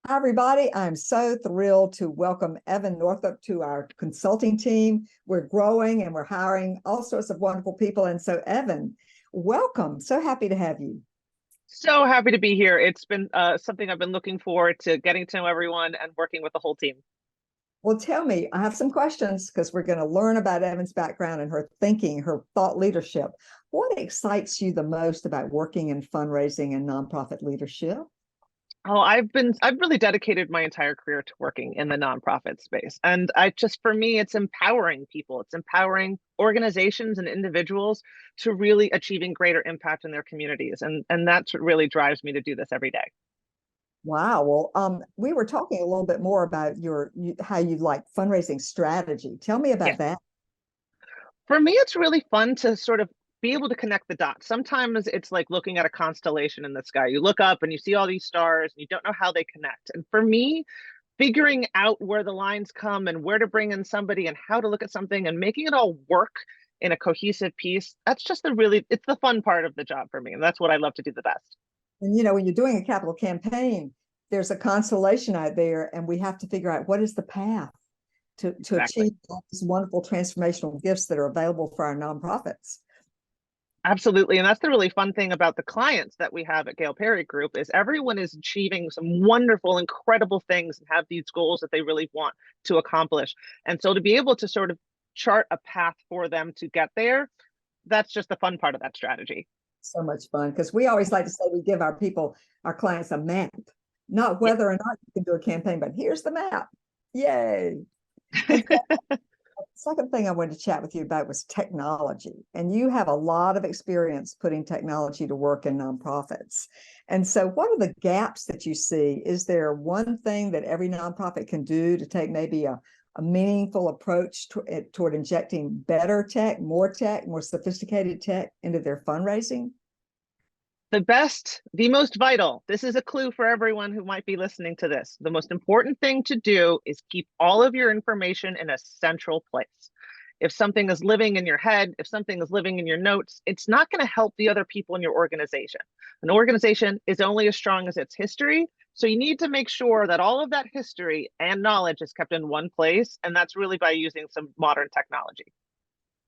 Hi, everybody. I'm so thrilled to welcome Evan Northup to our consulting team. We're growing and we're hiring all sorts of wonderful people. And so, Evan, welcome. So happy to have you. So happy to be here. It's been something I've been looking forward to getting to know everyone and working with the whole team. Well, tell me, I have some questions because we're going to learn about Evan's background and her thinking, her thought leadership. What excites you the most about working in fundraising and nonprofit leadership? Oh, I've really dedicated my entire career to working in the nonprofit space. And for me, it's empowering people. It's empowering organizations and individuals to really achieving greater impact in their communities. And that's what really drives me to do this every day. Wow. Well, we were talking a little bit more about how you like fundraising strategy. Tell me Yeah. about that. For me, it's really fun to sort of be able to connect the dots. Sometimes it's like looking at a constellation in the sky. You look up and you see all these stars and you don't know how they connect. And for me, figuring out where the lines come and where to bring in somebody and how to look at something and making it all work in a cohesive piece, that's just it's the fun part of the job for me. And that's what I love to do the best. And when you're doing a capital campaign, there's a constellation out there, and we have to figure out what is the path to Exactly. achieve all these wonderful transformational gifts that are available for our nonprofits. Absolutely. And that's the really fun thing about the clients that we have at Gail Perry Group is everyone is achieving some wonderful, incredible things and have these goals that they really want to accomplish. And so to be able to sort of chart a path for them to get there, that's just the fun part of that strategy. So much fun because we always like to say we give our clients a map, not Yeah. whether or not you can do a campaign, but here's the map. Yay. And second thing I wanted to chat with you about was technology. And you have a lot of experience putting technology to work in nonprofits. And so, what are the gaps that you see? Is there one thing that every nonprofit can do to take maybe a meaningful approach toward injecting better tech, more sophisticated tech into their fundraising? The most vital, this is a clue for everyone who might be listening to this. The most important thing to do is keep all of your information in a central place. If something is living in your head, if something is living in your notes, it's not going to help the other people in your organization. An organization is only as strong as its history. So you need to make sure that all of that history and knowledge is kept in one place. And that's really by using some modern technology.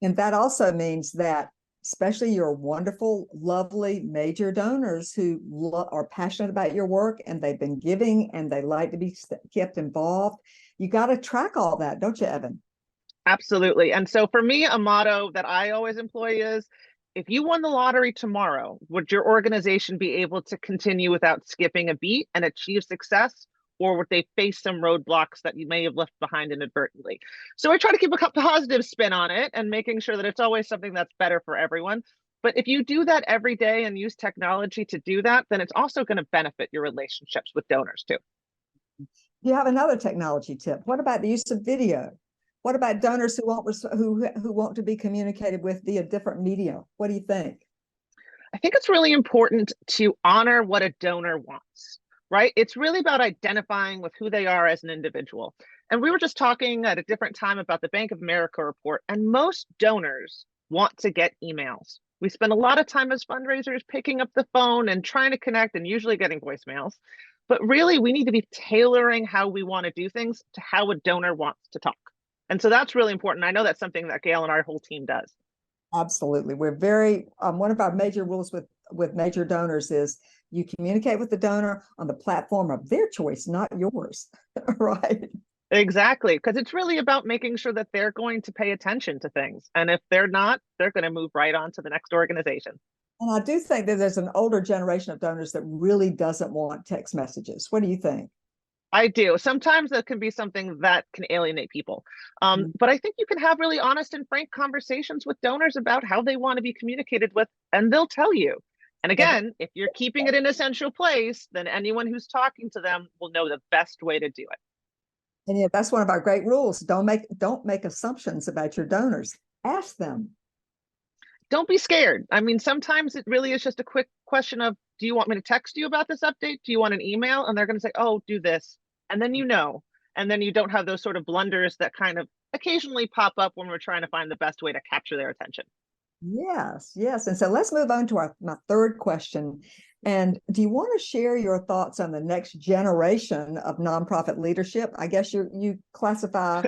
And that also means that, especially your wonderful, lovely major donors who are passionate about your work and they've been giving and they like to be kept involved, you got to track all that, don't you, Evan? Absolutely. And so for me, a motto that I always employ is if you won the lottery tomorrow, would your organization be able to continue without skipping a beat and achieve success? Or would they face some roadblocks that you may have left behind inadvertently? So I try to keep a positive spin on it and making sure that it's always something that's better for everyone. But if you do that every day and use technology to do that, then it's also going to benefit your relationships with donors too. You have another technology tip. What about the use of video? What about donors who want to be communicated with via different media? What do you think? I think it's really important to honor what a donor wants, right? It's really about identifying with who they are as an individual. And we were just talking at a different time about the Bank of America report, and most donors want to get emails. We spend a lot of time as fundraisers picking up the phone and trying to connect and usually getting voicemails. But really, we need to be tailoring how we want to do things to how a donor wants to talk. And so that's really important. I know that's something that Gail and our whole team does. Absolutely. We're very one of our major rules with major donors is you communicate with the donor on the platform of their choice, not yours. Right. Exactly, because it's really about making sure that they're going to pay attention to things. And if they're not, they're going to move right on to the next organization. And I do think that there's an older generation of donors that really doesn't want text messages. What do you think? I do. Sometimes that can be something that can alienate people. But I think you can have really honest and frank conversations with donors about how they want to be communicated with, and they'll tell you. And Yeah, again, if you're keeping it in a central place, then anyone who's talking to them will know the best way to do it. and yeah, that's one of our great rules. Don't make assumptions about your donors. Ask them. Don't be scared. I mean, sometimes it really is just a quick question of, do you want me to text you about this update? Do you want an email? And they're going to say, oh, do this. And then you know, and then you don't have those sort of blunders that kind of occasionally pop up when we're trying to find the best way to capture their attention. Yes, yes. And so let's move on to my third question. And do you want to share your thoughts on the next generation of nonprofit leadership? I guess you classify,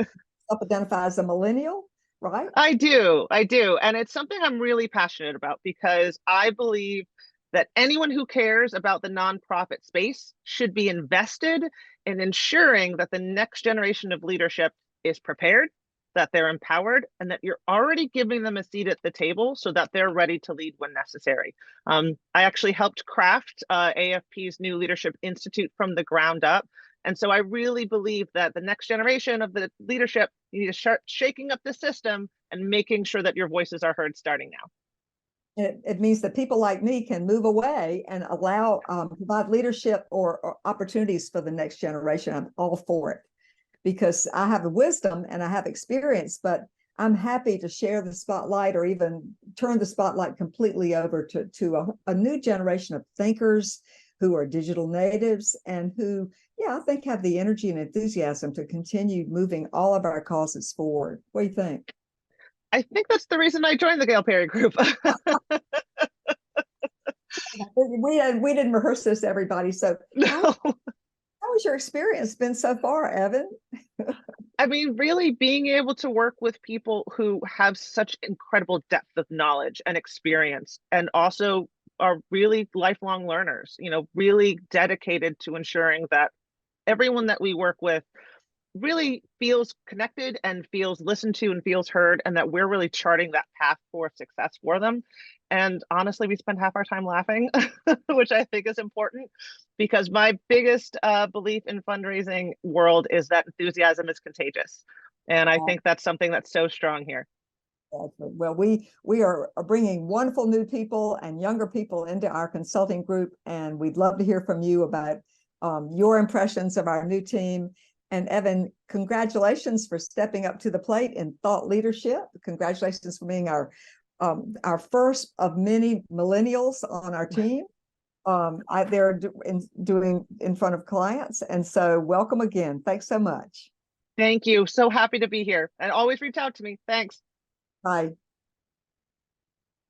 self-identify as a millennial, right? I do. I do. And it's something I'm really passionate about because I believe that anyone who cares about the nonprofit space should be invested in ensuring that the next generation of leadership is prepared, that they're empowered, and that you're already giving them a seat at the table so that they're ready to lead when necessary. I actually helped craft AFP's new Leadership Institute from the ground up. And so I really believe that the next generation of the leadership, you need to start shaking up the system and making sure that your voices are heard starting now. It means that people like me can move away and allow provide leadership or opportunities for the next generation. I'm all for it because I have the wisdom and I have experience, but I'm happy to share the spotlight or even turn the spotlight completely over to a new generation of thinkers who are digital natives and who, yeah, I think have the energy and enthusiasm to continue moving all of our causes forward. What do you think? I think that's the reason I joined the Gail Perry Group. We didn't rehearse this, everybody. So No. how has your experience been so far, Evan? I mean, really being able to work with people who have such incredible depth of knowledge and experience, and also are really lifelong learners, really dedicated to ensuring that everyone that we work with really feels connected and feels listened to and feels heard, and that we're really charting that path for success for them. And honestly, we spend half our time laughing, which I think is important because my biggest belief in fundraising world is that enthusiasm is contagious. And I think that's something that's so strong here. Well, we are bringing wonderful new people and younger people into our consulting group, and we'd love to hear from you about your impressions of our new team. And Evan, congratulations for stepping up to the plate in thought leadership. Congratulations for being our first of many millennials on our team. They're doing in front of clients, and so welcome again. Thanks so much. Thank you. So happy to be here, and always reach out to me. Thanks. Bye.